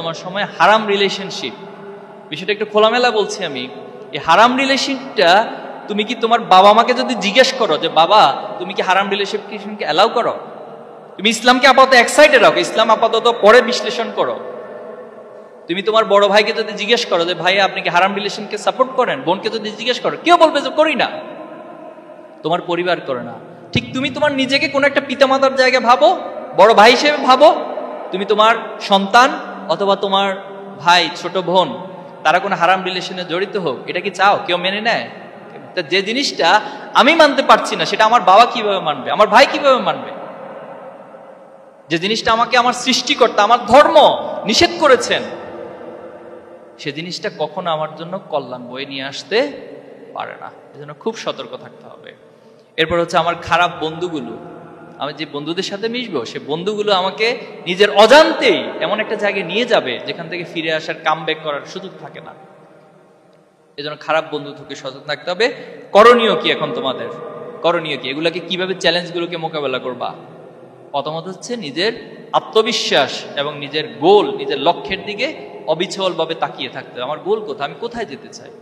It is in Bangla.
আমার সময় হারাম রিলেশনশিপ, বিষয়টা একটু খোলামেলা বলছি আমি। এই হারাম রিলেশনটা তুমি কি তোমার বাবা মাকে যদি জিজ্ঞেস করো যে বাবা তুমি কি হারাম রিলেশনকে অ্যালাউ করো, তুমি ইসলামকে আপাতত এক সাইডে রাখো, ইসলাম আপাতত পরে বিশ্লেষণ করো। তুমি তোমার বড় ভাইকে যদি জিজ্ঞেস করো যে ভাই আপনি কি হারাম রিলেশনকে সাপোর্ট করেন, বোনকে যদি জিজ্ঞেস করো, কেউ বলবে যে করি না, তোমার পরিবার করে না। ঠিক তুমি তোমার নিজেকে কোনো একটা পিতামাতার জায়গায় ভাবো, বড় ভাই হিসেবে ভাবো, তুমি তোমার সন্তান অথবা তোমার ভাই ছোট বোন তারা কোনো হারাম রিলেশনে জড়িত হোক, এটা কি চাও? কেউ মেনে নেয়? যে জিনিসটা আমি মানতে পারছি না সেটা আমার বাবা কিভাবে মানবে, আমার ভাই কিভাবে মানবে? যে জিনিসটা আমাকে আমার সৃষ্টিকর্তা, আমার ধর্ম নিষেধ করেছেন, সে জিনিসটা কখনো আমার জন্য কল্যাণ বয়ে নিয়ে আসতে পারে না। এজন্য খুব সতর্ক থাকতে হবে। এরপর হচ্ছে আমার খারাপ বন্ধুগুলো, আমি যে বন্ধুদের সাথে মিশবো সে বন্ধুগুলো আমাকে নিজের অজান্তেই এমন একটা জায়গায় নিয়ে যাবে যেখান থেকে ফিরে আসার কামব্যাক করার সুযোগ থাকে না। এজন্য খারাপ বন্ধু থেকে সচেতন থাকতে হবে। করণীয় কি এখন তোমাদের? করণীয় কি? এগুলাকে কিভাবে চ্যালেঞ্জগুলোকে মোকাবেলা করবা? প্রথমত হচ্ছে নিজের আত্মবিশ্বাস এবং নিজের গোল, নিজের লক্ষ্যের দিকে অবিচলভাবে তাকিয়ে থাকতে হবে। আমার গোল কোথায়, আমি কোথায় যেতে চাই।